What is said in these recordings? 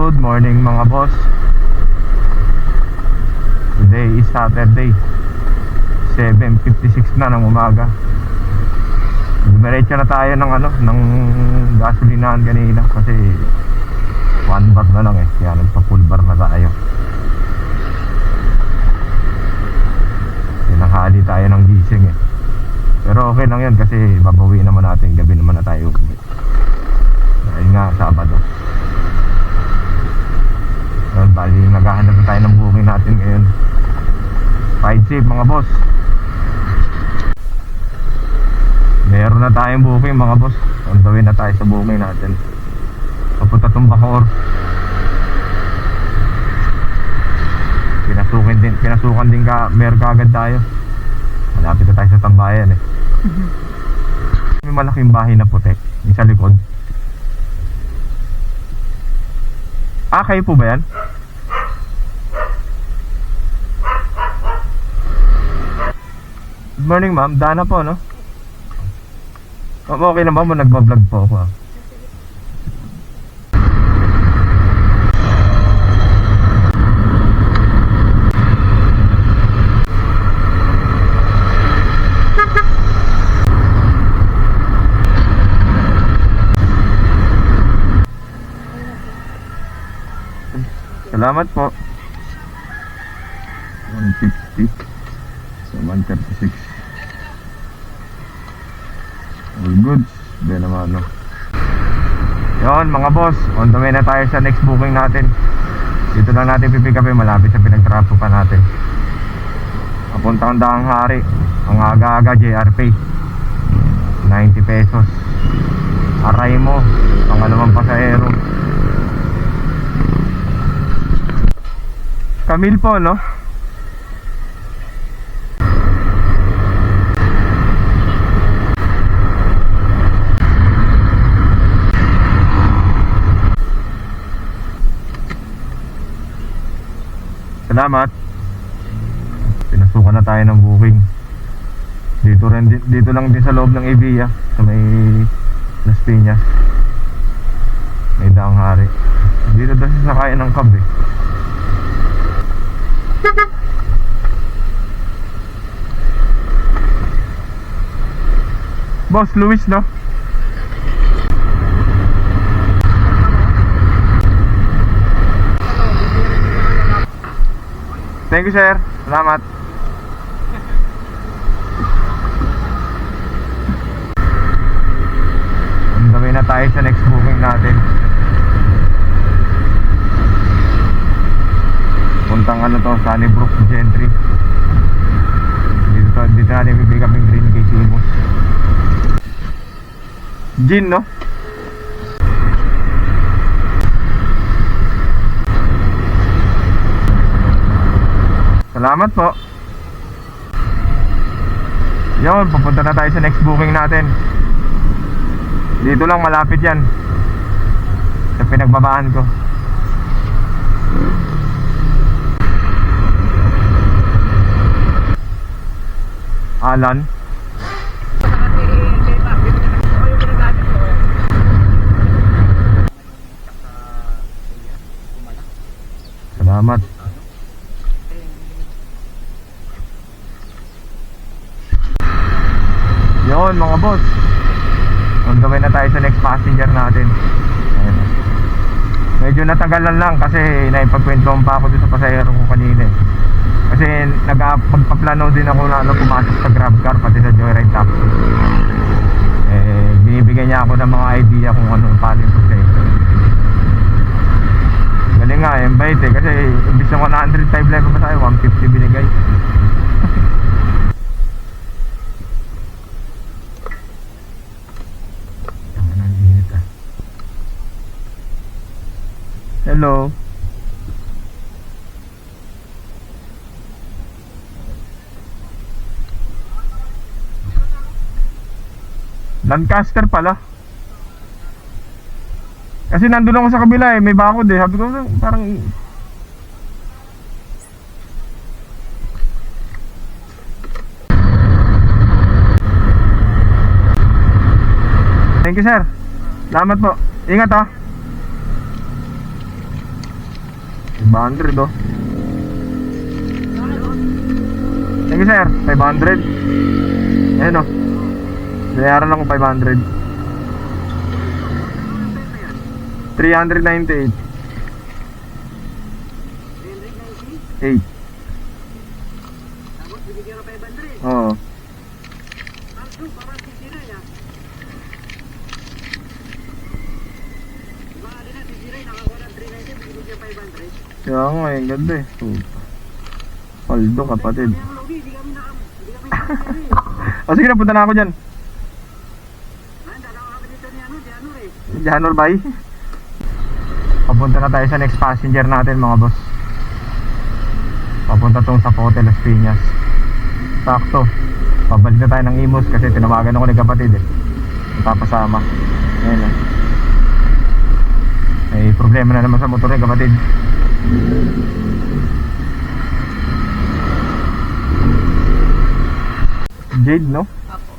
Good morning mga boss. Today is Saturday, 7:56 na ng umaga. Dumiretso na tayo ng gasolinahan kanina kasi 1 bar na lang kaya nagpa-full bar na tayo. Tinanghali tayo ng gising pero okay lang yan kasi babawi naman natin, gabi naman na tayo uwi dahil nga Sabado. Bali naghahanap na tayo ng booking natin ngayon. 5 safe mga boss. Meron na tayong booking mga boss. On the way na tayo sa booking natin. Papunta tong Bacoor. Pinasukan din meron kagad tayo. Malapit na tayo sa Tambayan May malaking bahay na puti yung sa likod. Kayo po ba yan? Good morning ma'am, Dana po no? Okay lang ba mo? Nagbablog po ako Salamat po. 150 sa 136. All goods. Then naman Yon mga boss, on the way na tayo sa next booking natin. Dito lang natin pipick up malapit sa pinagtrapo pa natin. Papuntang Daang Hari. Ang aga-aga JRP 90 pesos. Aray mo, pangalawang pasahero. Camille po no? Salamat. Pinasukan na tayo ng booking. Dito lang din sa loob ng Evia, sa may Las Piñas. May Daang Hari. Dito daw sasakayan ng cab Boss Luis no? Thank you sir, salamat. On the way na tayo sa next booking natin. Puntang Sunnybrook Gentry. Dito natin pipick up yung Green Case Imos Gin no? Salamat po. Yun, papunta na tayo sa next booking natin. Dito lang, malapit yan sa pinagbabaan ko. Alan. Salamat. Yun mga boss, on the way na tayo sa next passenger natin. Medyo natagalan lang kasi naipagkwentuhan pa ako dito sa pasahero ko kanina kasi nagpagpaplano din ako na pumasok sa grab car pati sa joyride taxi. Binibigyan niya ako ng mga idea kung paano yung proseso. Galing nga bait kasi imbis na 105 lang pa tayo, 150 binigay. Hello. Lancaster pala. Kasi nandun ako sa kabila may bakod sabi ko parang Thank you sir. Salamat po. Ingat 500 oh. Thank you sir, 500. Ayan oh. Binayaran ako 500. 398. 8. Tapos bibigyan ka 500. Oo. Arso, para sisira ya. Diba din na sisira, nakakuha ng 390, bibigyan 500. Kaya nga eh, ganda eh. Paldo kapatid. Kaya ang logi, di kami sisira. O sige na, punta na ako dyan. Dalawa kami dito ni Janur eh. Janur Bay. Papunta na tayo sa next passenger natin mga boss. Papunta tong sa Pote Las Piñas. Sakto. Pabalik na tayo ng Imus kasi tinawagan ako ni kapatid eh. Papasama. Ayan eh. May problema na naman sa motor ni kapatid. Jade no? Apo.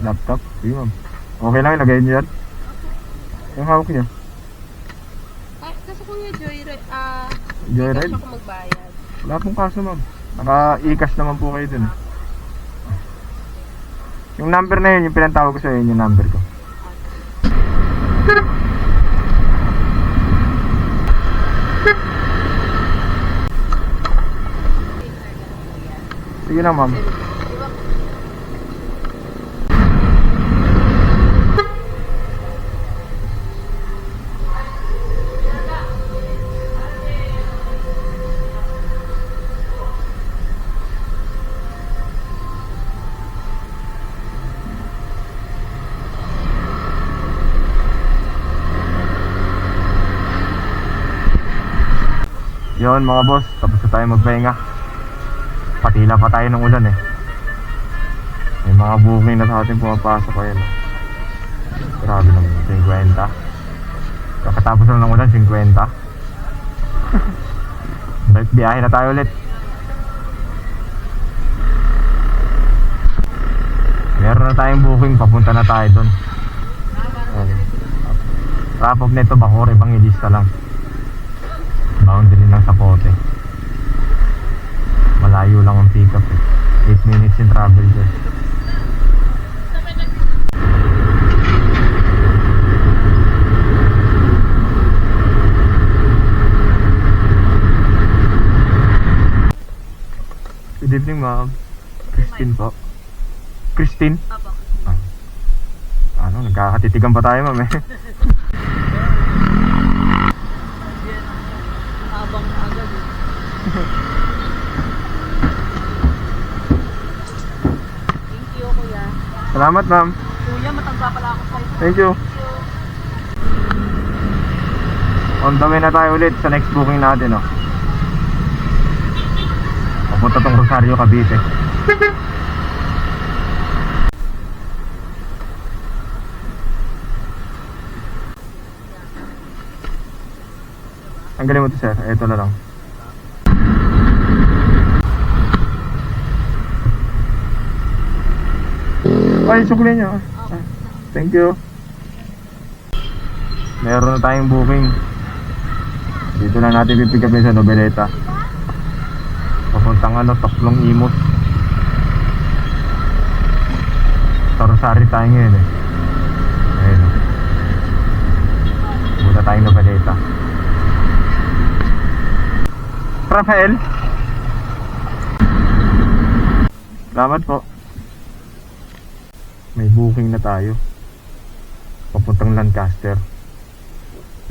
Laptop? Sige ma'am. Okay lang ilagay niyo yan? Yung hawak niyo? Ay, kasi kuya Joyride, Joyride? Hindi ako magbayad. Wala pong kaso ma'am. Naka-e-cash naman po kayo dun. Yung number na yun, yung pinantawag ko sa inyo, yung number ko. Sige na ma'am. Yun mga boss, tapos na tayo magpahinga. Patila pa tayo ng ulan eh. May mga booking na sa atin pumapasok ayun. Grabe naman, 50. Kakatapos lang ng ulan, 50. Balik biyahe na tayo ulit. Meron na tayong booking, papunta na tayo doon. Rapog nito, Bacoor, Evangelista lang. Boundary lang sa Pote. Malayo lang ang pick up eh. 8 minutes in travel dyan. Good evening ma'am. Christine po. Christine? Apo. Ano, nagkakatitigan pa tayo ma'am eh. Habang agad eh. Thank you, kuya. Salamat ma'am. Kuya, matangga pala ako sa'yo. Thank you. On the way na tayo ulit sa next booking natin oh. Papunta tong Rosario, Cavite. Ang galing mo to sir, eto na lang. Ay, sukli nyo. Thank you. Meron na tayong booking. Dito na natin pipick up sa Noveleta. Papuntang ano, Toklong Imus. Sa Rosario tayo ngayon eh. Ayun o. Punta tayong Noveleta. Rafael. Salamat po. May booking na tayo. Papuntang Lancaster.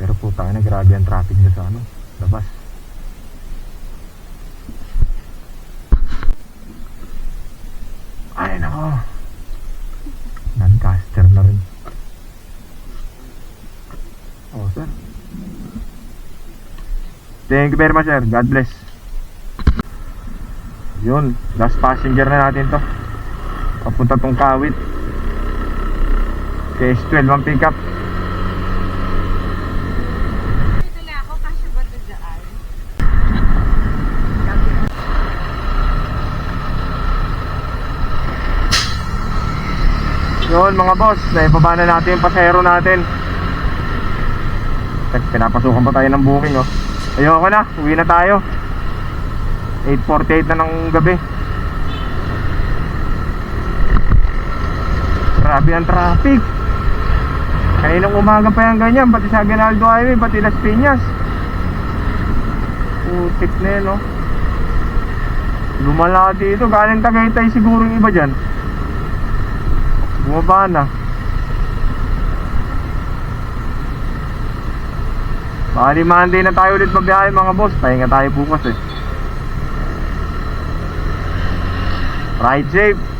Pero putang ina, grabe ang traffic na sa ano, labas. Ay nako. Lancaster na rin. Oh sir. Thank you very much sir. God bless. Yun, last passenger na natin to. Papunta tong Kawit. KS12 ang pick up. Dito na ako, kasya ba ito dyan? Yun mga boss, naibaba na natin yung pasahero natin. Pinapasukan pa tayo ng booking, oh. Ayoko na, uwi na tayo. 8:48 na ng gabi. Grabe ang traffic. Kaninang umaga pa yung ganyan, pati sa Aguinaldo Highway, pati Las Piñas. Putik na yun, no? Lumala dito, galing Tagaytay siguro yung iba dyan. Bumaba na. Bali Monday na tayo ulit mabiyahe mga boss. Pahinga tayo bukas eh. Ride safe.